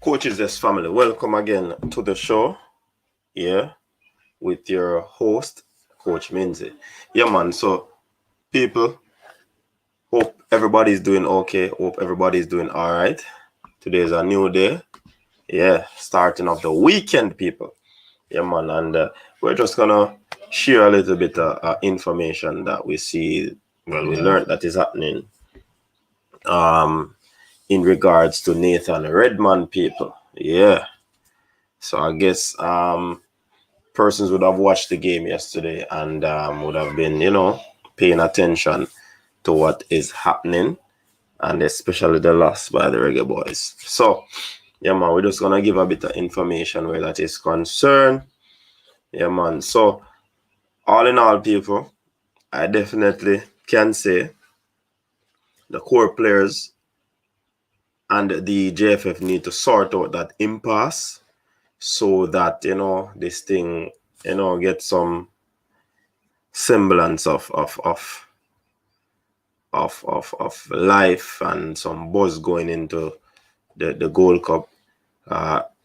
Coaches This family, welcome again to the show. Yeah, with your host, Coach Minzy. Yeah, man. So, people, hope everybody's doing okay. Hope everybody's doing all right. Today is a new day. Yeah, starting off the weekend, people. Yeah, man. And we're just gonna share a little bit of information that we see. Well, we learned that is happening. In regards to Nathan Redmond, people. Yeah. So I guess persons would have watched the game yesterday and would have been, paying attention to what is happening, and especially the loss by the ReggaeBoyz. So, yeah, man, we're just gonna give a bit of information where that is concerned. Yeah, man. So, all in all, people, I definitely can say the core players and the JFF need to sort out that impasse so that this thing get some semblance of life and some buzz going into the Gold Cup.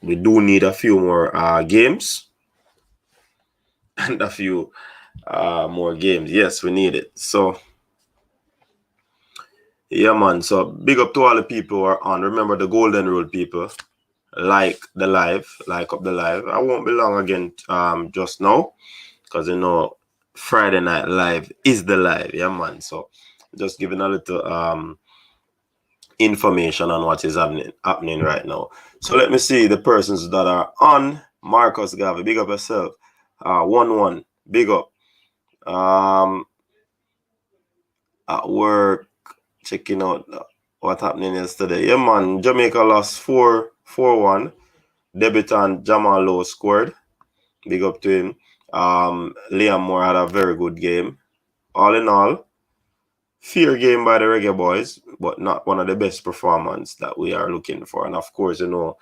We do need a few more games and a few more games. Yes, we need it. So yeah, man. So big up to all the people who are on. Remember the golden rule, people. Like up the live. I won't be long again just now, because Friday Night Live is the live. Yeah, man. So just giving a little information on what is happening right now. So let me see the persons that are on. Marcus Garvey, big up yourself. 1-1, big up. At work, checking out what happening yesterday. Yeah, man. Jamaica lost 4-1. Debutant Jamal Lowe scored. Big up to him. Liam Moore had a very good game. All in all, fair game by the ReggaeBoyz, but not one of the best performances that we are looking for. And of course, the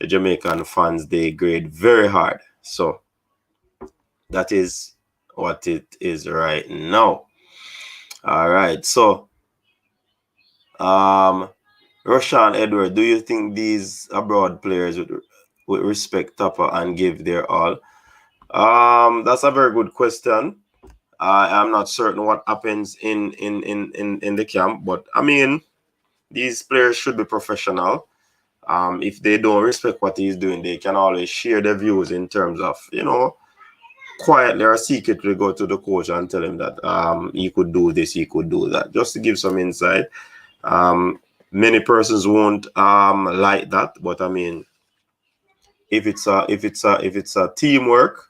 Jamaican fans, they grade very hard. So that is what it is right now. All right. So, Roshan Edward, do you think these abroad players would respect Tapa and give their all? That's a very good question. I'm not certain what happens in the camp, but I mean, these players should be professional. If they don't respect what he's doing, they can always share their views in terms of, quietly or secretly go to the coach and tell him that he could do this, he could do that, just to give some insight. Many persons won't like that, but I mean, if it's a teamwork,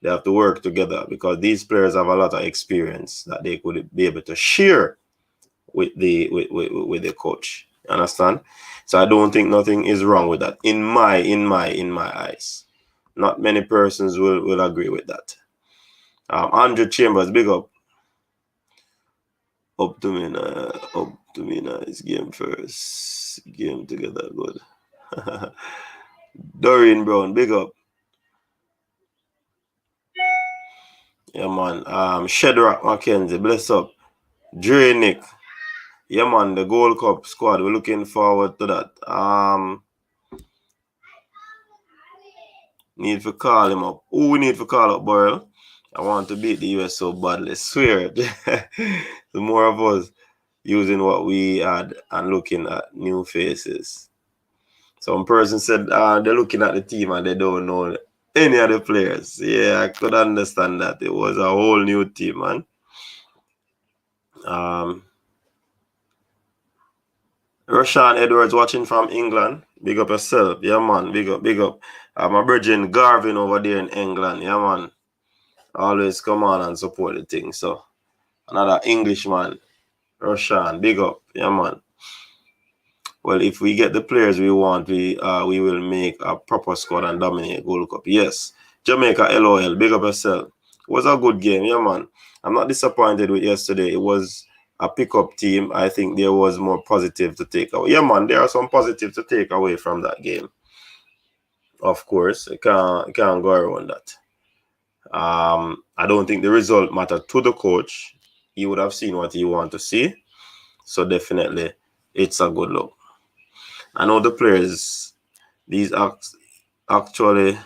they have to work together, because these players have a lot of experience that they could be able to share with the coach. You understand? So I don't think nothing is wrong with that in my eyes. Not many persons will agree with that. Andrew Chambers, big up. Up to me nice game first. Game together good. Doreen Brown, big up. Yeah, man. Shedrack Mackenzie, bless up. Dre Nick. Yeah, man, the Gold Cup squad. We're looking forward to that. Need to call him up. Who we need to call up, Boyle? I want to beat the US so badly. Swear. The more of us using what we had and looking at new faces. Some person said they're looking at the team and they don't know any of the players. Yeah, I could understand that. It was a whole new team, man. Roshan Edwards watching from England. Big up yourself. Yeah, man. Big up. My brethren Garvin over there in England. Yeah, man. Always come on and support the thing. So, another Englishman. Roshan. Big up. Yeah, man. Well, if we get the players we want, we will make a proper squad and dominate Gold Cup. Yes. Jamaica LOL. Big up yourself. It was a good game. Yeah, man. I'm not disappointed with yesterday. It was a pickup team. I think there was more positive to take away. Yeah, man, there are some positive to take away from that game. Of course, I can't go around that. I don't think the result mattered to the coach. He would have seen what he wanted to see. So definitely, it's a good look. I know the players these actually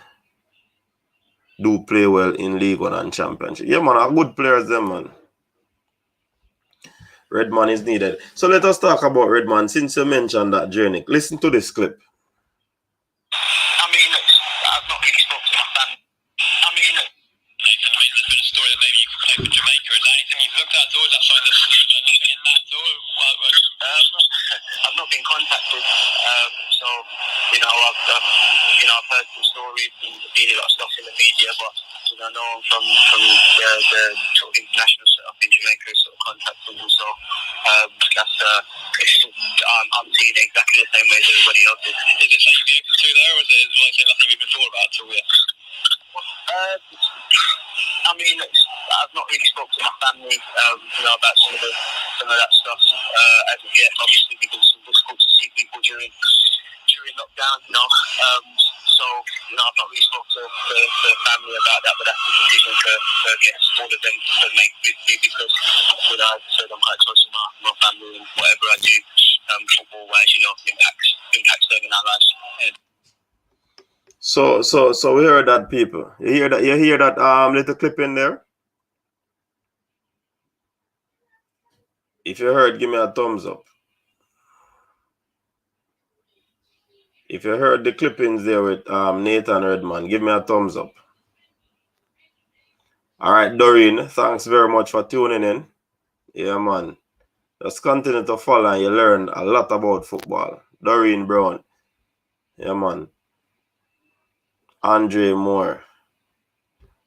do play well in League One and Championship. Yeah, man, are good players, them, man. Redmond is needed. So let us talk about Redmond. Since you mentioned that journey, listen to this clip. I mean, I've not really spoken to my family. I mean, there's been a story that maybe you could play for Jamaica. Is that anything you've looked at at all? Is that something that's nothing in that at all? I've not been contacted. So, I've heard some stories and seen a lot of stuff in the media, but I know from the sort of international setup in Jamaica is sort of contacting them. So I'm seeing it exactly the same way as everybody else is. Is it something you'd be open to there, or is it like saying nothing you've been thought about at all yet? I mean, I've not really spoken to my family, about some of that stuff as of yet. Obviously, because it's difficult to see people during lockdown, So, I've not really spoken to family about that, but that's the decision for I guess all of them to make with me because, I said I'm quite close to my family and whatever I do, football-wise, impacts them in our lives. Yeah. So we heard that, people. You hear that little clip in there? If you heard, give me a thumbs up. If you heard the clippings there with Nathan Redmond, give me a thumbs up. All right, Doreen, thanks very much for tuning in. Yeah, man. Just continue to follow and you learn a lot about football. Doreen Brown. Yeah, man. Andre Moore.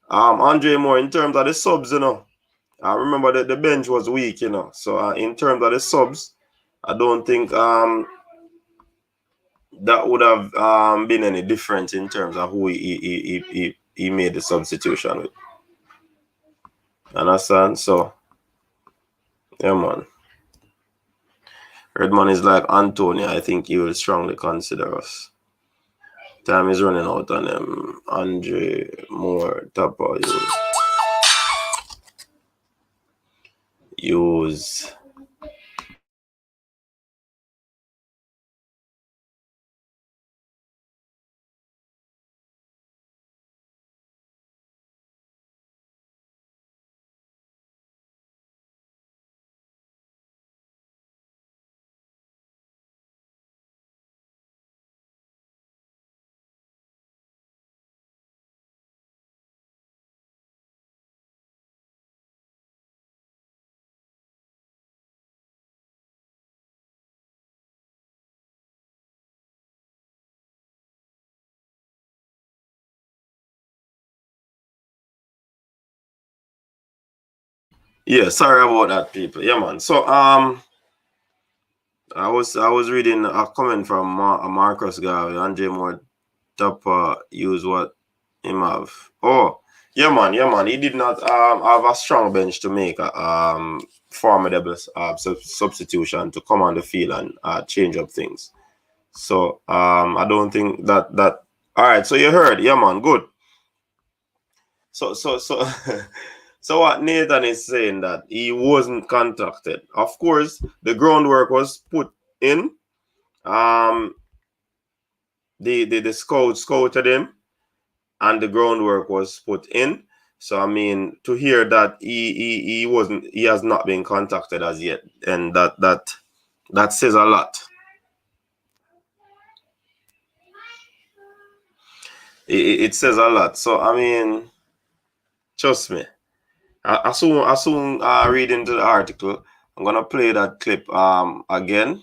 Andre Moore, in terms of the subs, I remember that the bench was weak, So in terms of the subs, I don't think that would have been any difference in terms of who he made the substitution with. Understand? So, yeah, man. Redmond is like Antonio. I think he will strongly consider us. Time is running out on him. Andre Moore, Tapa, use. Yeah, sorry about that, people. Yeah, man. So I was reading a comment from Marcus Garvey. Andre Moore Tapa use what him have. Oh, yeah, man. He did not have a strong bench to make a formidable substitution to come on the field and change up things. So I don't think that. All right. So you heard, yeah, man. Good. So so what Nathan is saying that he wasn't contacted. Of course, the groundwork was put in. The scouted him, and the groundwork was put in. So I mean, to hear that he has not been contacted as yet, and that says a lot. It says a lot. So I mean, trust me. As soon read into the article, I'm gonna play that clip again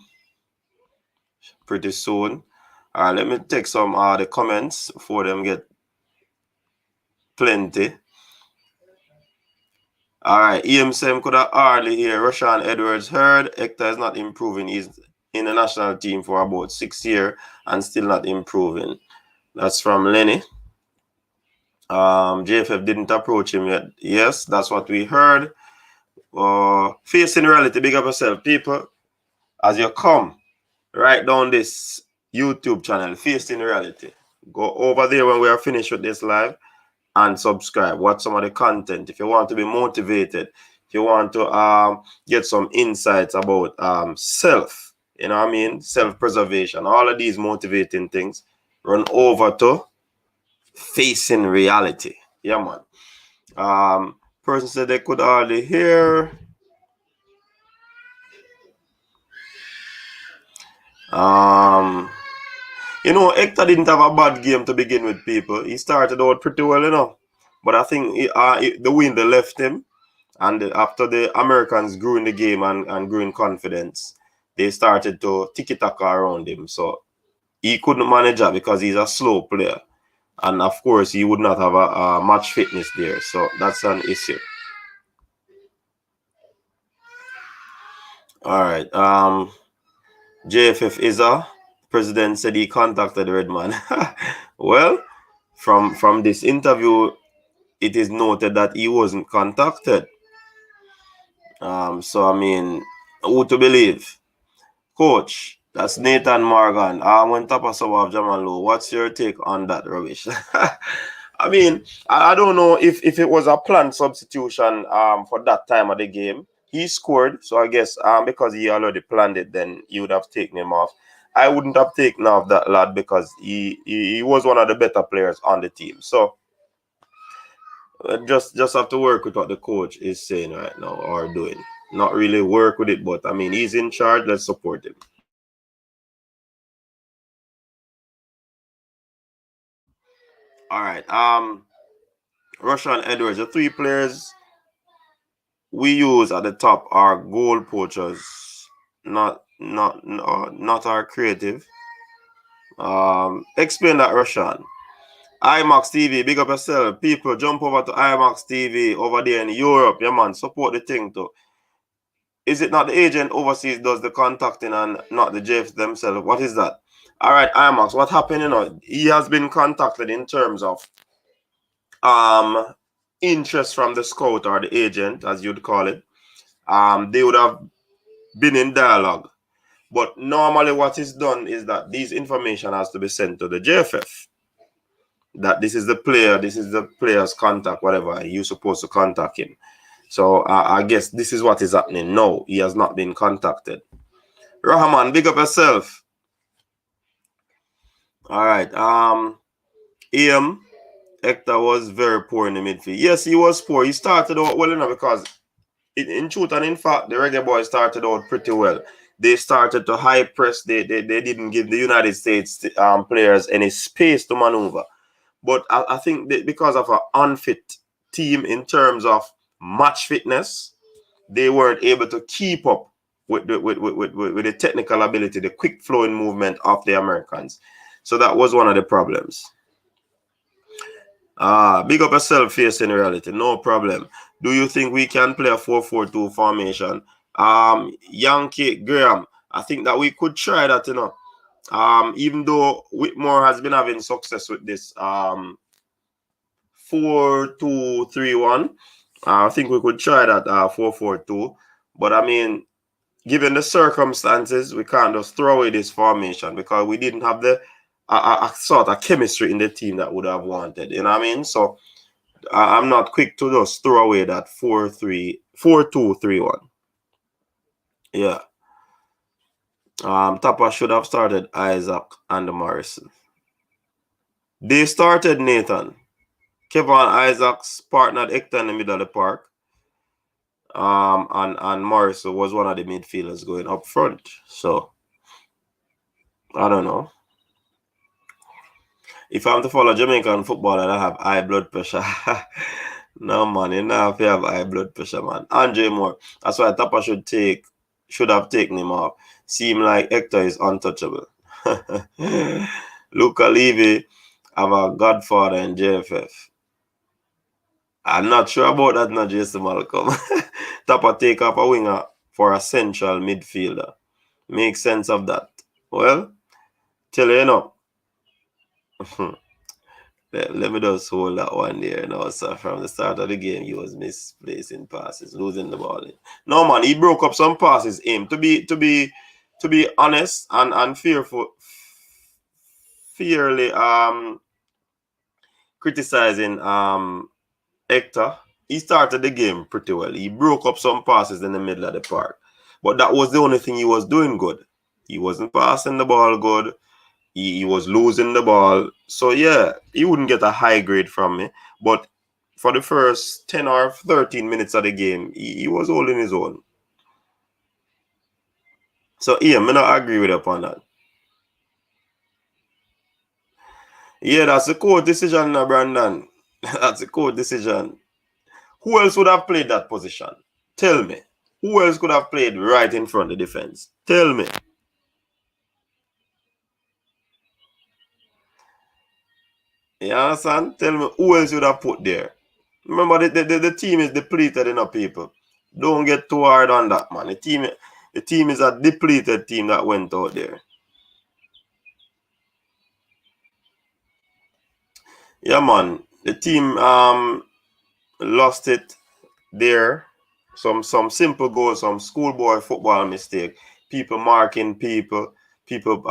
pretty soon. Let me take some the comments before them get plenty. All right, EMSM could have hardly hear Rashawn Edwards heard. Hector is not improving. He's in the national team for about 6 years and still not improving. That's from Lenny. JFF didn't approach him yet. Yes, that's what we heard. Facing reality, big up yourself, people. As you come, write down this YouTube channel, Facing Reality. Go over there when we are finished with this live and subscribe. Watch some of the content. If you want to be motivated, if you want to get some insights about self, self-preservation, all of these motivating things, run over to facing reality. Yeah, man. Person said they could hardly hear. Hector didn't have a bad game to begin with, people. He started out pretty well. But I think the wind left him. And after the Americans grew in the game and grew in confidence, they started to tiki-taka around him. So he couldn't manage that because he's a slow player. And of course, he would not have a match fitness there. So that's an issue. All right. JFF Isa, president said he contacted Redmond. Well, from this interview, it is noted that he wasn't contacted. So I mean, who to believe? Coach, that's Nathan Morgan. When Tapa Sabah of Jamal, what's your take on that rubbish? I mean, I don't know if it was a planned substitution for that time of the game. He scored, so I guess because he already planned it, then you would have taken him off. I wouldn't have taken off that lad because he was one of the better players on the team. So just have to work with what the coach is saying right now or doing. Not really work with it, but I mean, he's in charge. Let's support him. All right. Russian Edwards, the three players we use at the top are goal poachers, not our creative. Explain that, Russian. IMAX TV, big up yourself. People, jump over to IMAX TV over there in Europe. Yeah, man, support the thing too. Is it not the agent overseas does the contacting and not the JFs themselves? What is that? All right, IMAX, what happened? He has been contacted in terms of interest from the scout or the agent, as you'd call it. They would have been in dialogue. But normally what is done is that these information has to be sent to the JFF. That this is the player's contact, whatever. You're supposed to contact him. So I guess this is what is happening. No, he has not been contacted. Rahman, big up yourself. All right. Ian, Hector was very poor in the midfield. Yes, he was poor. He started out well because in truth and in fact, the ReggaeBoyz started out pretty well. They started to high press. They didn't give the United States players any space to maneuver. But I think that because of an unfit team in terms of match fitness, they weren't able to keep up with the technical ability, the quick flowing movement of the Americans. So that was one of the problems. Big up yourself, facing reality, no problem. Do you think we can play a 4-4-2 formation? Yankee Graham, I think that we could try that, even though Whitmore has been having success with this 4-2-3-1. I think we could try that 4-4-2. But I mean, given the circumstances, we can't just throw away this formation because we didn't have the a sort of chemistry in the team that would have wanted. You know what I mean? So I'm not quick to just throw away that 4-2-3-1. Yeah. Tapa should have started Isaac and Morrison. They started Nathan. Kevin Isaacs partnered Hector in the middle of the park. And Morrison was one of the midfielders going up front. So I don't know. If I'm to follow Jamaican football and I have high blood pressure, no man, you know if you have high blood pressure, man. Andre Moore. That's why Tapa should have taken him off. Seem like Hector is untouchable. Luca Levy have a godfather in JFF. I'm not sure about that, not Jason Malcolm. Tapa take up a winger for a central midfielder. Make sense of that. Well, tell you, let me just hold that one there now, sir. From the start of the game, he was misplacing passes, losing the ball. No, man, he broke up some passes. Him to be honest and fairly criticizing Hector. He started the game pretty well. He broke up some passes in the middle of the park, but that was the only thing he was doing good. He wasn't passing the ball good. He was losing the ball. So yeah, he wouldn't get a high grade from me. But for the first 10 or 13 minutes of the game, he was holding his own. So yeah, I not agree with you upon that. Yeah, that's a court decision now, Brandon. That's a court decision. Who else would have played that position? Tell me. Who else could have played right in front of the defense? Tell me. You understand? Tell me who else would have put there. Remember, the team is depleted enough, people. Don't get too hard on that, man. The team is a depleted team that went out there. Yeah, man. The team lost it there. Some simple goals, some schoolboy football mistake. People marking people, people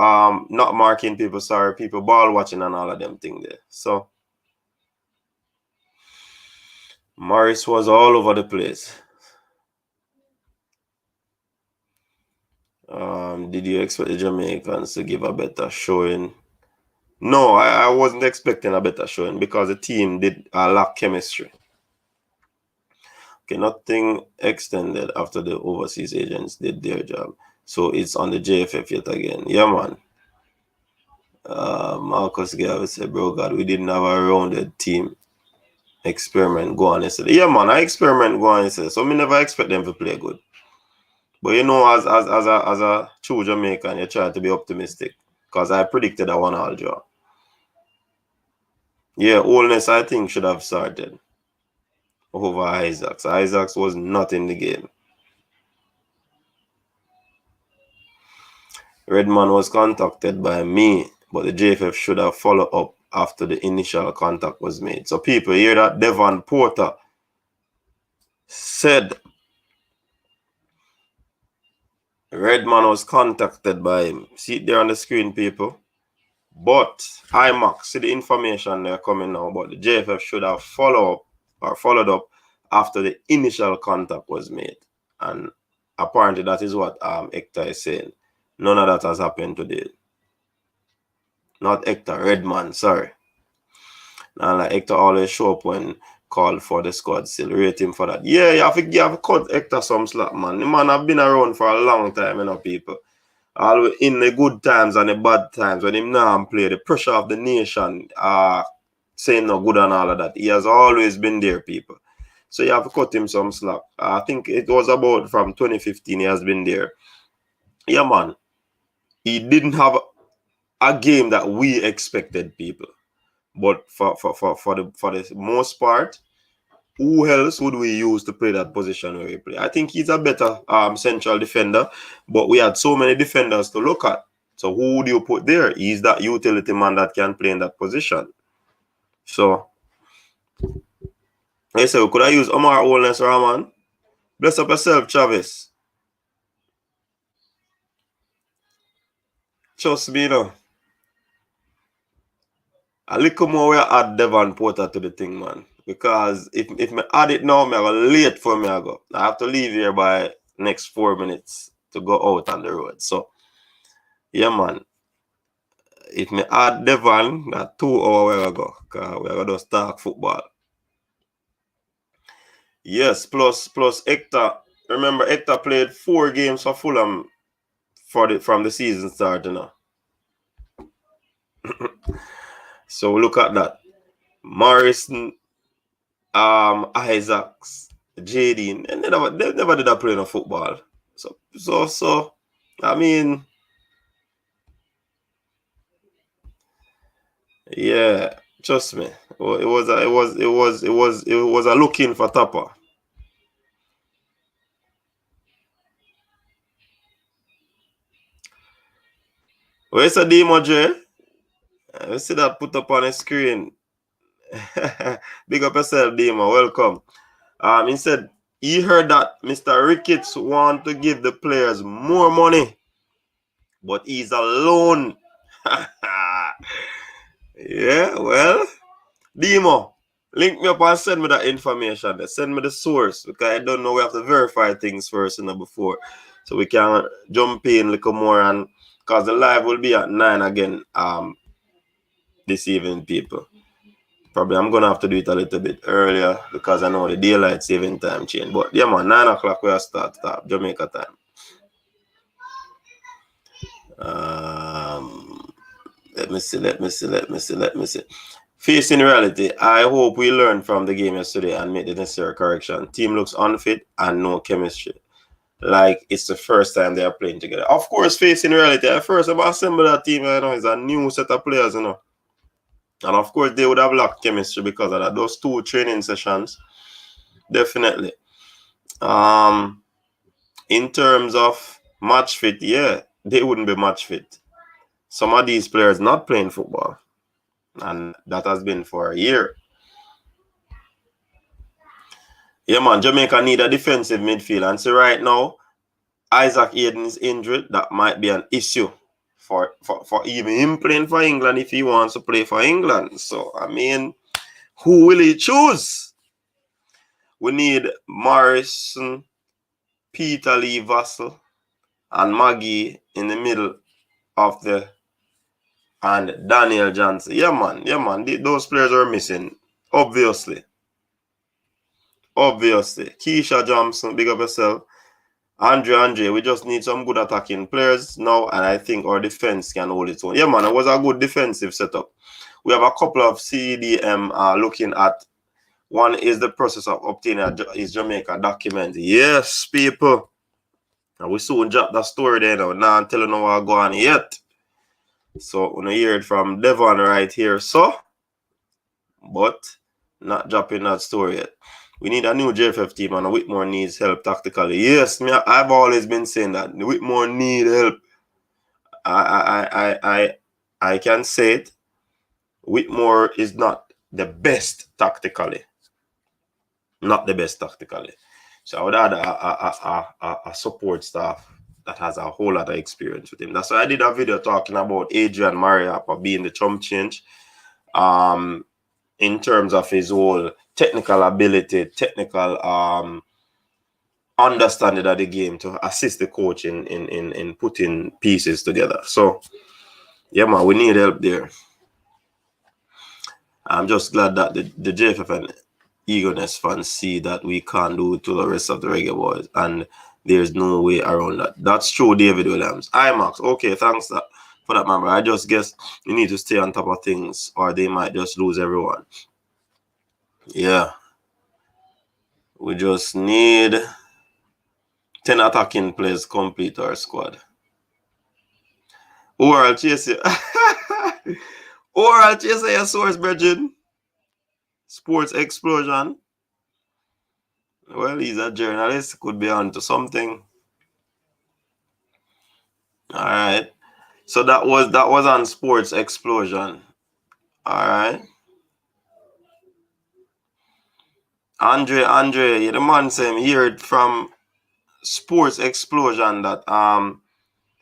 not marking people, sorry, people ball watching and all of them thing there. So Morris was all over the place. Did you expect the Jamaicans to give a better showing? No, I wasn't expecting a better showing because the team did lack chemistry. Okay, nothing extended after the overseas agents did their job. So it's on the JFF yet again. Yeah, man. Marcus Garvey said, bro, God, we didn't have a rounded team experiment go on yesterday. Yeah, man, I experiment go on yesterday. So me never expect them to play good. But you know, as a true Jamaican, you try to be optimistic. Because I predicted a 1-1 draw. Yeah, Holness, I think, should have started over Isaacs. Isaacs was not in the game. Redmond was contacted by me, but the JFF should have followed up after the initial contact was made. So people hear that Devon Porter said Redmond was contacted by him. See it there on the screen, people. But IMAX, see the information there coming now, but the JFF should have followed up after the initial contact was made. And apparently that is what Hector is saying. None of that has happened today. Not Hector, Redmond, sorry. And like Hector always show up when called for the squad still. Rate him for that. Yeah, you have to cut Hector some slack, man. The man have been around for a long time, you know, people. All in the good times and the bad times, when him now play, the pressure of the nation, saying no good and all of that. He has always been there, people. So you have to cut him some slack. I think it was about from 2015 he has been there. Yeah, man. He didn't have a game that we expected, people. But for the most part, who else would we use to play that position where we play? I think he's a better central defender, but we had so many defenders to look at. So who do you put there? He's that utility man that can play in that position. So I said, could I use Omar Holness, Rahman? Bless up yourself, Travis. Trust me, you know. A little more we add Devon Porter to the thing, man. Because if me add it now, me I go late for me I go. I have to leave here by next 4 minutes to go out on the road. So yeah, man. If me add Devon, that 2 hours where I go. Cause we are gonna start football. Yes, plus Hector. Remember, Hector played 4 games for Fulham from the season start, you know. So look at that. Morrison, Isaacs, JD, and they never did play no football. So I mean, yeah, trust me. It was a looking for topper. Where's the demo, Jay? We see that put up on the screen. Big up yourself, Demo. Welcome. He said he heard that Mr. Ricketts want to give the players more money, but he's alone. Yeah, well, Demo, link me up and send me that information. Send me the source because I don't know. We have to verify things first, before, so we can jump in a little more and because the live will be at 9 again this evening, people. Probably I'm gonna have to do it a little bit earlier because I know the daylight saving time change. But yeah, man, 9 o'clock we start Jamaica time. Let me see. Facing reality, I hope we learn from the game yesterday and make the necessary correction. Team looks unfit and no chemistry. Like it's the first time they are playing together. Of course, facing reality, at first I'm assembling that team, you know, it's a new set of players, you know. And of course, they would have lacked chemistry because of that. Those 2 training sessions, definitely. In terms of match fit, yeah, they wouldn't be match fit. Some of these players not playing football, and that has been for a year. Yeah, man, Jamaica need a defensive midfield, and so right now, Isaac Hayden is injured. That might be an issue for even him playing for England if he wants to play for England. So, I mean, who will he choose? We need Morrison, Peter Lee Vassell, and Maggie in the middle of the and Daniel Johnson. Yeah, man. Those players are missing. Obviously. Keisha Johnson, big up yourself. Andre, we just need some good attacking players now, and I think our defense can hold its own. Yeah, man, it was a good defensive setup. We have a couple of CDM looking at. One is the process of obtaining his Jamaica document. Yes, people. And we soon drop that story there now. Now I'm telling you what go on yet. So when you hear it from Devon right here, so but not dropping that story yet. We need a new JFF team, and Whitmore needs help tactically. Yes, I've always been saying that Whitmore need help. I can say it. Whitmore is not the best tactically. Not the best tactically. So I would add a support staff that has a whole lot of experience with him. That's why I did a video talking about Adrian Mariappa being the chump change. In terms of his whole technical ability, technical understanding of the game to assist the coach in putting pieces together. So, yeah, man, we need help there. I'm just glad that the JFF and Eagerness fans see that we can't do it to the rest of the Reggae Boys, and there's no way around that. That's true, David Williams. Max. Okay, thanks for that, man. I just guess you need to stay on top of things, or they might just lose everyone. Yeah. We just need 10 attacking players complete our squad. Or I'll chase you. Or I'll chase your source, Bridget. Sports Explosion. Well, he's a journalist. Could be on to something. All right. So that was on Sports Explosion. All right. Andre, the man saying hear it from Sports Explosion that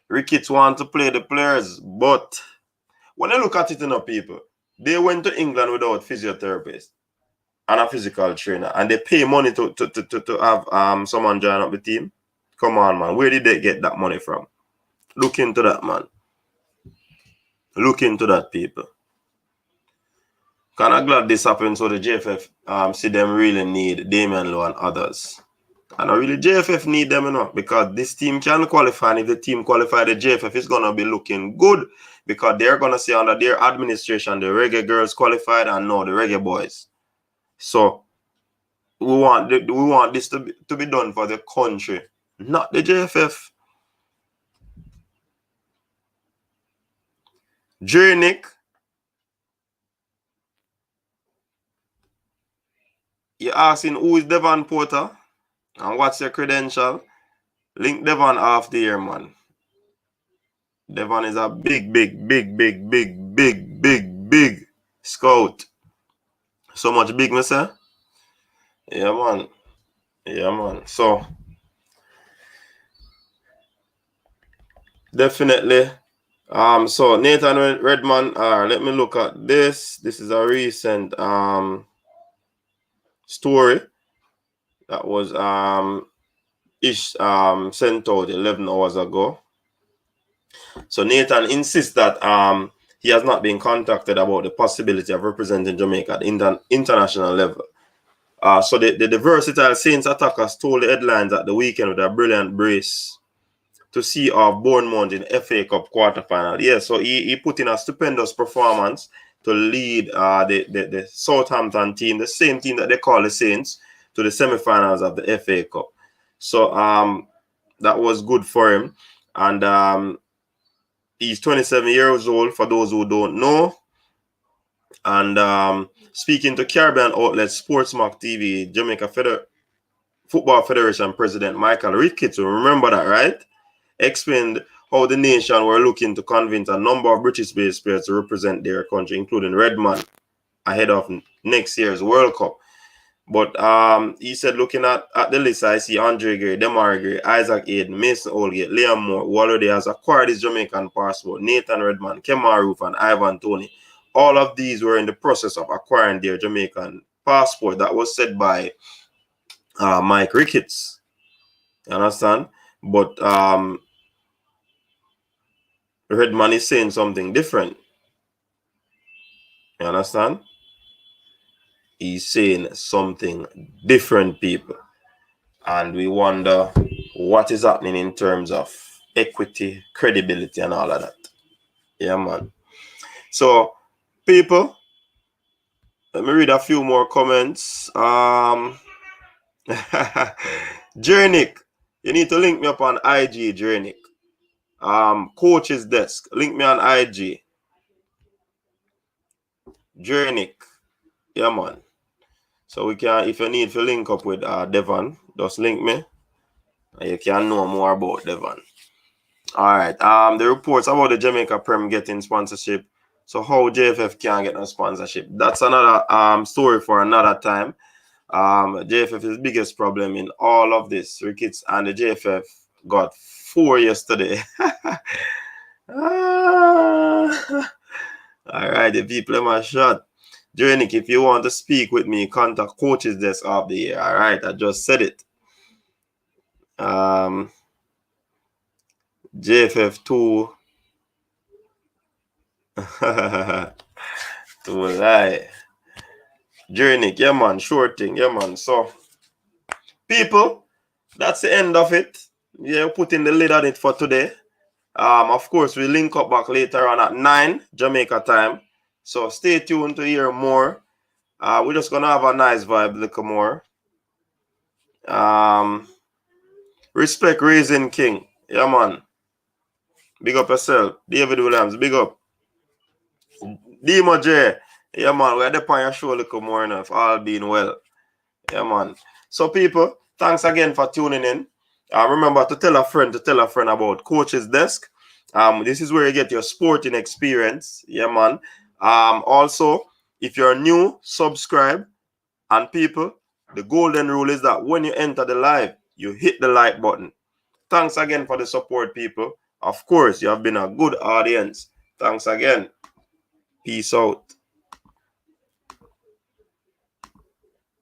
Ricketts want to play the players, but when I look at it, people, they went to England without physiotherapists and a physical trainer, and they pay money to have someone join up the team. Come on, man. Where did they get that money from? Look into that, man. Look into that, people. Kind of glad this happened so the JFF see them really need Damian Lowe and others. And I really JFF need them enough because this team can qualify, and if the team qualify, the JFF is going to be looking good because they're going to say under their administration the Reggae girls qualified and now the Reggae boys. So we want this to be done for the country, not the JFF. Nick, you're asking who is Devon Porter and what's your credential? Link Devon off the air, man. Devon is a big scout. So much big, sir. Yeah, man. So definitely. So Nathan Redmond. Let me look at this. This is a recent story that was sent out 11 hours ago. So Nathan insists that he has not been contacted about the possibility of representing Jamaica at international level. So the versatile Saints attacker stole the headlines at the weekend with a brilliant brace to see off Bournemouth in FA Cup quarterfinal. Yeah, so he put in a stupendous performance to lead the Southampton team, the same team that they call the Saints, to the semi-finals of the FA Cup. So that was good for him. And he's 27 years old, for those who don't know. And speaking to Caribbean outlet Sportsmark TV, Jamaica Football Federation President Michael Ricketts, remember that, right? Explained how the nation were looking to convince a number of British-based players to represent their country, including Redmond, ahead of next year's World Cup. But he said, looking at the list, I see Andre Gray, Demar Gray, Isaac Aiden, Mason Holgate, Liam Moore, who already has acquired his Jamaican passport, Nathan Redmond, Kemar Roof, and Ivan Toney. All of these were in the process of acquiring their Jamaican passport. That was said by Mike Ricketts. You understand? But Redmond is saying something different. You understand? He's saying something different, people. And we wonder what is happening in terms of equity, credibility, and all of that. Yeah, man. So, people, let me read a few more comments. Jernick, you need to link me up on IG, Jernick. Coach's Desk, link me on IG. Jernick. Yeah, man. So we can, if you need to link up with Devon, just link me. And you can know more about Devon. All right. The reports about the Jamaica Prem getting sponsorship. So how JFF can get no sponsorship? That's another story for another time. JFF's biggest problem in all of this, Ricketts and the JFF got 4 yesterday. All right, the people in my shot. Jernick, if you want to speak with me, contact Coach's Desk of the year. All right, I just said it. JFF2 to lie. Jernick, yeah man, sure thing, yeah man. So people, that's the end of it. Yeah, putting the lid on it for today. Of course, we link up back later on at 9 Jamaica time. So stay tuned to hear more. We're just gonna have a nice vibe, little more. Respect Raising King. Yeah man. Big up yourself. David Williams, big up. Demo J. Yeah man, we're there on your show a little more enough. All being well. Yeah man. So people, thanks again for tuning in. Remember to tell a friend about Coach's Desk. This is where you get your sporting experience. Yeah, man. Also, if you're new, subscribe. And people, the golden rule is that when you enter the live, you hit the like button. Thanks again for the support, people. Of course, you have been a good audience. Thanks again. Peace out.